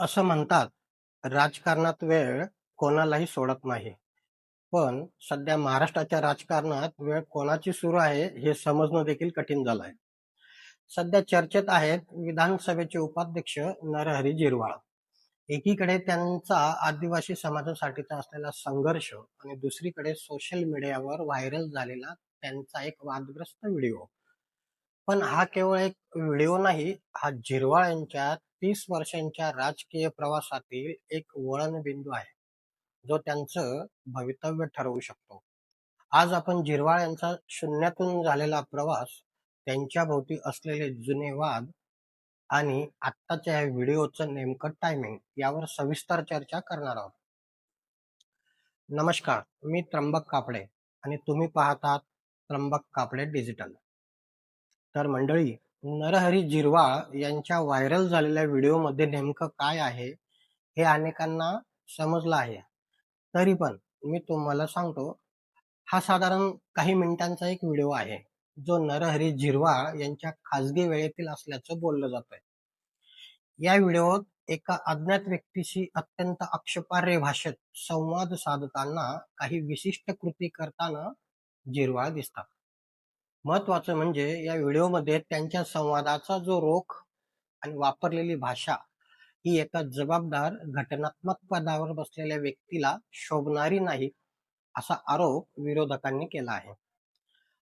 असं म्हणतात, राजकारणात वेळ कोणालाही सोडत नाही. पण सध्या महाराष्ट्राच्या राजकारणात वेळ कोणाची सुरू आहे हे समजणं देखील कठीण झालं आहे. सध्या चर्चेत आहेत विधानसभेचे उपाध्यक्ष नरहरी झिरवाळ. एकीकडे त्यांचा आदिवासी समाजासाठीचा असलेला संघर्ष आणि दुसरीकडे सोशल मीडियावर व्हायरल झालेला त्यांचा एक वादग्रस्त व्हिडिओ. पण हा केवळ एक व्हिडिओ नाही, हा झिरवाळ यांच्या 30 वर्षांच्या राजकीय प्रवासातील एक वळणबिंदू आहे, जो त्यांचं भवितव्य ठरवू शकतो. आज आपण झिरवाळ यांचा शून्यातून झालेला प्रवास, त्यांच्या भोवती असलेले जुने वाद आणि आत्ताच्या या व्हिडिओचं नेमकं टायमिंग यावर सविस्तर चर्चा करणार आहोत. नमस्कार, मी त्र्यंबक कापडे आणि तुम्ही पाहतात त्र्यंबक कापडे डिजिटल. तर मंडळी, नरहरी झिरवाळ यांच्या व्हायरल झालेल्या व्हिडिओमध्ये नेमकं काय आहे हे अनेकांना समजलं आहे. तरी पण मी तुम्हाला सांगतो, हा साधारण काही मिनिटांचा एक व्हिडिओ आहे, जो नरहरी झिरवाळ यांच्या खासगी वेळेतील असल्याचं बोललं जातंय. या व्हिडिओत एका अज्ञात व्यक्तीशी अत्यंत आक्षेपार्ह भाषेत संवाद साधताना काही विशिष्ट कृती करताना झिरवाळ दिसतात. महत्वाचं म्हणजे या व्हिडिओमध्ये त्यांच्या संवादाचा जो रोख आणि वापरलेली भाषा ही एका जबाबदार घटनात्मक पदावर बसलेल्या व्यक्तीला शोभणारी नाही, असा आरोप विरोधकांनी केला आहे.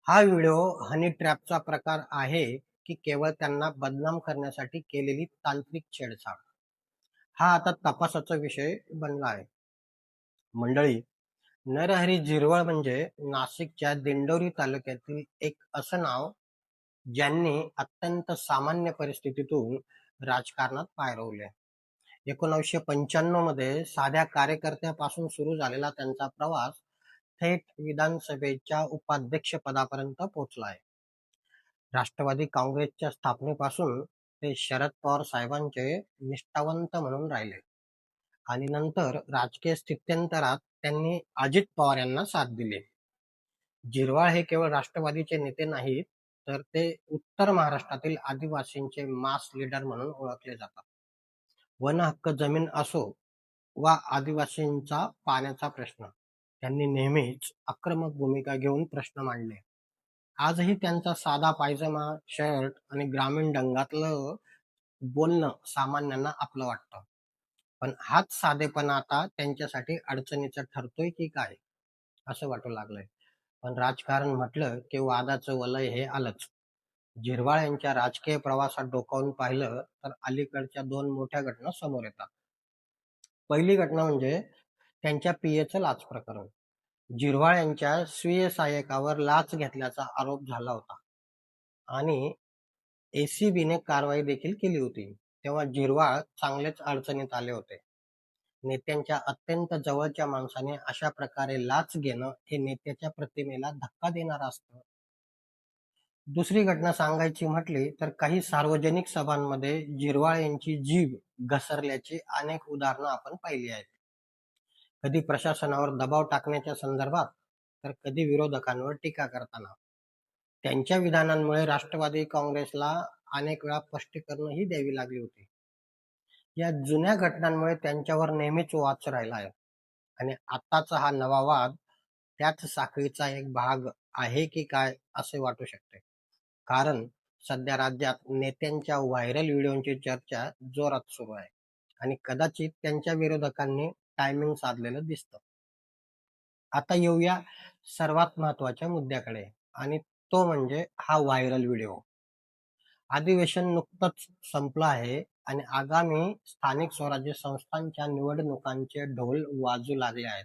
हा व्हिडिओ हनी ट्रॅपचा प्रकार आहे की केवळ त्यांना बदनाम करण्यासाठी केलेली तांत्रिक छेडछाड, हा आता तपासाचा विषय बनला आहे. मंडळी, नरहरी झिरवळ म्हणजे नाशिकच्या दिंडोरी तालुक्यातील एक असं नाव, ज्यांनी अत्यंत सामान्य परिस्थितीतून राजकारणात पाय रोवले. 1995 मध्ये साध्या कार्यकर्त्यापासून सुरू झालेला त्यांचा प्रवास थेट विधानसभेच्या उपाध्यक्ष पदापर्यंत पोहोचला आहे. राष्ट्रवादी काँग्रेसच्या स्थापनेपासून ते शरद पवार साहेबांचे निष्ठावंत म्हणून राहिले आणि नंतर राजकीय स्थित्यंतरात त्यांनी अजित पवार यांना साथ दिली. झिरवाळ हे केवळ राष्ट्रवादीचे नेते नाहीत, तर ते उत्तर महाराष्ट्रातील आदिवासींचे मास लीडर म्हणून ओळखले जातात. वन हक्क जमीन असो वा आदिवासींचा पाण्याचा प्रश्न, त्यांनी नेहमीच आक्रमक भूमिका घेऊन प्रश्न मांडले. आजही त्यांचा साधा पायजमा, शर्ट आणि ग्रामीण ढंगातलं बोलणं सामान्यांना आपलं वाटतं. पण हाच साधेपणा आता त्यांच्यासाठी अडचणीचा ठरतोय की काय, असं वाटू लागलंय. पण राजकारण म्हटलं की वादाचं वलय हे आलंच. झिरवाळ यांच्या राजकीय प्रवासात डोकावून पाहिलं तर अलीकडच्या दोन मोठ्या घटना समोर येतात. पहिली घटना म्हणजे त्यांच्या पीएचं लाच प्रकरण. झिरवाळ यांच्या स्वीय सहाय्यकावर लाच घेतल्याचा आरोप झाला होता आणि एसीबीने कारवाई देखील केली होती. तेव्हा झिरवाळ चांगलेच अडचणीत आले होते. नेत्यांच्या अत्यंत जवळच्या माणसाने अशा प्रकारे लाच घेणं हे नेत्याच्या प्रतिमेला धक्का देणारं असतं. दुसरी घटना सांगायची म्हटली तर काही सार्वजनिक सभांमध्ये झिरवाळ यांची जीभ घसरल्याची अनेक उदाहरणं आपण पाहिली आहेत. कधी प्रशासनावर दबाव टाकण्याच्या संदर्भात, तर कधी विरोधकांवर टीका करताना. त्यांच्या विधानांमुळे राष्ट्रवादी काँग्रेसला अनेक वेळा स्पष्टीकरणंही द्यावी लागली होती. या जुन्या घटनांमुळे त्यांच्यावर नेहमीच वाच राहिला आहे आणि आताचा हा नवा वाद त्याच साखळीचा एक भाग आहे की काय असे वाटू शकते. कारण सध्या राज्यात नेत्यांच्या व्हायरल व्हिडिओची चर्चा जोरात सुरू आहे आणि कदाचित त्यांच्या विरोधकांनी टायमिंग साधलेलं दिसतं. आता येऊया सर्वात महत्वाच्या मुद्द्याकडे, आणि तो म्हणजे हा व्हायरल व्हिडिओ. अधिवेशन नुकतंच संपलं आहे आणि आगामी स्थानिक स्वराज्य संस्थांच्या निवडणुकांचे ढोल वाजू लागले आहेत.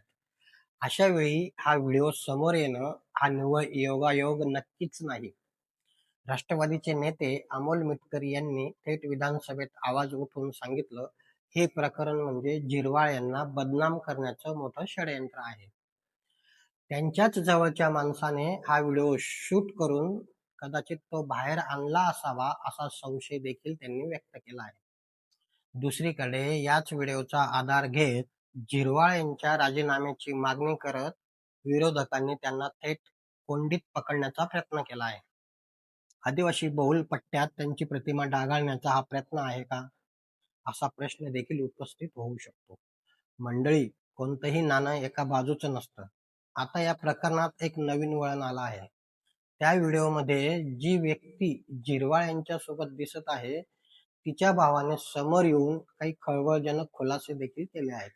अशा वेळी हा व्हिडिओ समोर येणं हा निव्वळ योगायोग नक्कीच नाही. राष्ट्रवादीचे नेते अमोल मिटकर यांनी थेट विधानसभेत आवाज उठवून सांगितलं, हे प्रकरण म्हणजे झिरवाळ यांना बदनाम करण्याचं मोठं षडयंत्र आहे. त्यांच्याच जवळच्या माणसाने हा व्हिडिओ शूट करून कदाचित तो बाहेर आणला असावा, असा संशय देखील त्यांनी व्यक्त केला आहे. दुसरीकडे याच व्हिडिओचा आधार घेत झिरवाळ यांच्या राजीनाम्याची मागणी करत विरोधकांनी त्यांना थेट कोंडीत पकडण्याचा प्रयत्न केला आहे. आदिवासी बहुल पट्ट्यात त्यांची प्रतिमा डागाळण्याचा हा प्रयत्न आहे का? असा प्रश्न देखील उपस्थित होऊ शकतो. मंडळी, कोणतंही नाणं एका बाजूचं नसतं. आता या प्रकरणात एक नवीन वळण आलं आहे. त्या व्हिडिओमध्ये जी व्यक्ती जिरवाळ यांच्यासोबत दिसत आहे, तिच्या भावाने समोर येऊन काही खळबळजनक खुलासे देखील केले आहेत.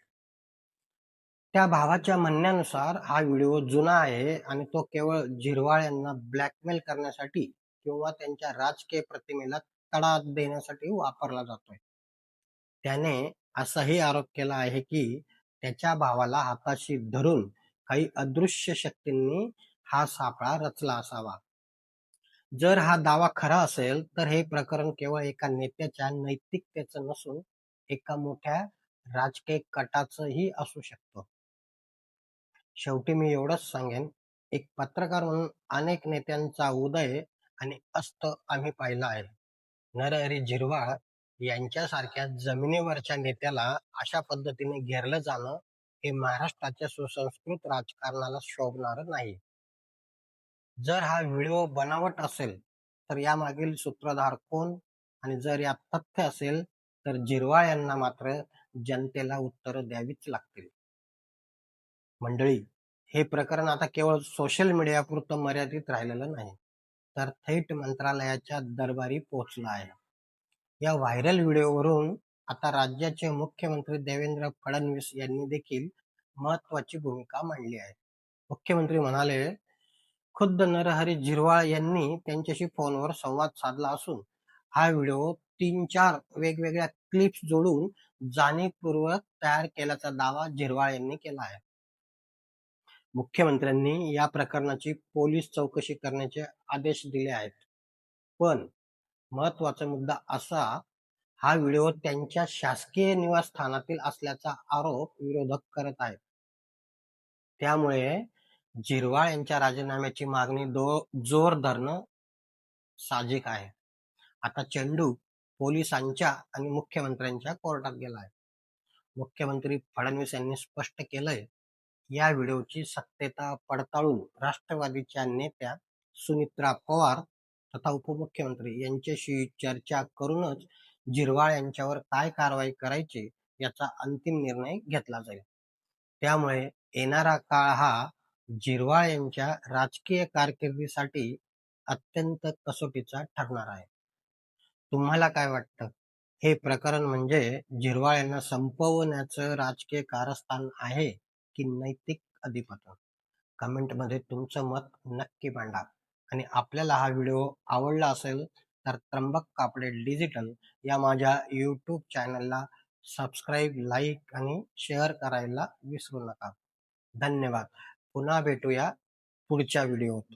त्या भावाच्या म्हणण्यानुसार हा व्हिडिओ जुना आहे आणि तो केवळ जिरवाळ यांना ब्लॅकमेल करण्यासाठी किंवा त्यांच्या राजकीय प्रतिमेला तडा देण्यासाठी वापरला जातोय. त्याने असाही आरोप केला आहे की त्याच्या भावाला हाताशी धरून काही अदृश्य शक्तींनी हा सापळा रचला असावा. जर हा दावा खरा असेल तर हे प्रकरण केवळ एका नेत्याच्या नैतिकतेचं नसून एका मोठ्या राजकीय कटाचंही असू शकतं. शेवटी मी एवढंच सांगेन, एक पत्रकार म्हणून अनेक नेत्यांचा उदय आणि अस्त आम्ही पाहिला आहे. नरहरी झिरवाळ यांच्यासारख्या जमिनीवरच्या नेत्याला अशा पद्धतीने घेरलं जाणं हे महाराष्ट्राच्या सुसंस्कृत राजकारणाला शोभणारं नाही. जर हा व्हिडिओ बनावट असेल तर यामागील सूत्रधार कोण आणि जर यात तथ्य असेल तर झिरवाळ यांना मात्र जनतेला उत्तरं द्यावीच लागतील. मंडळी, हे प्रकरण आता केवळ सोशल मीडियापुरतं मर्यादित राहिलेलं नाही, तर थेट मंत्रालयाच्या दरबारी पोहोचलं आहे. या व्हायरल व्हिडिओवरून आता राज्याचे मुख्यमंत्री देवेंद्र फडणवीस यांनी देखील महत्वाची भूमिका मांडली आहे. मुख्यमंत्री म्हणाले, खुद्द नरहरी झिरवाळ यांनी त्यांच्याशी फोनवर संवाद साधला असून हा व्हिडिओ 3-4 वेगवेगळ्या क्लिप्स जोडून जाणीवपूर्वक तयार केल्याचा दावा झिरवाळ यांनी केला आहे. मुख्यमंत्र्यांनी या प्रकरणाची पोलीस चौकशी करण्याचे आदेश दिले आहेत. पण महत्वाचा मुद्दा असा, हा व्हिडिओ त्यांच्या शासकीय निवासस्थानातील असल्याचा आरोप विरोधक करत आहेत. त्यामुळे झिरवाळ यांच्या राजीनाम्याची मागणी जोर धरणं साहजिक आहे. आता चेंडू पोलिसांच्या आणि मुख्यमंत्र्यांच्या कोर्टात गेला आहे. मुख्यमंत्री फडणवीस यांनी स्पष्ट केलंय, या व्हिडिओची सत्यता पडताळून राष्ट्रवादीच्या नेत्या सुनित्रा पवार तथा उपमुख्यमंत्री यांच्याशी चर्चा करूनच झिरवाळ यांच्यावर काय कारवाई करायची याचा अंतिम निर्णय घेतला जाईल. त्यामुळे येणारा काळ हा झिरवाळ यांच्या राजकीय कारकिर्दीसाठी अत्यंत कसोटीचा ठरणार आहे. तुम्हाला काय वाटतं? हे प्रकरण म्हणजे झिरवाळ यांना संपवण्याचं राजकीय कारस्थान आहे की नैतिक अधिपतन? कमेंटमध्ये तुमचं मत नक्की मांडा. आणि आपल्याला हा व्हिडिओ आवडला असेल तर त्र्यंबक कापडे डिजिटल या माझ्या यूट्यूब चॅनलला सबस्क्राईब, लाईक आणि शेअर करायला विसरू नका. धन्यवाद. पुन्हा भेटूया पुढच्या व्हिडिओत.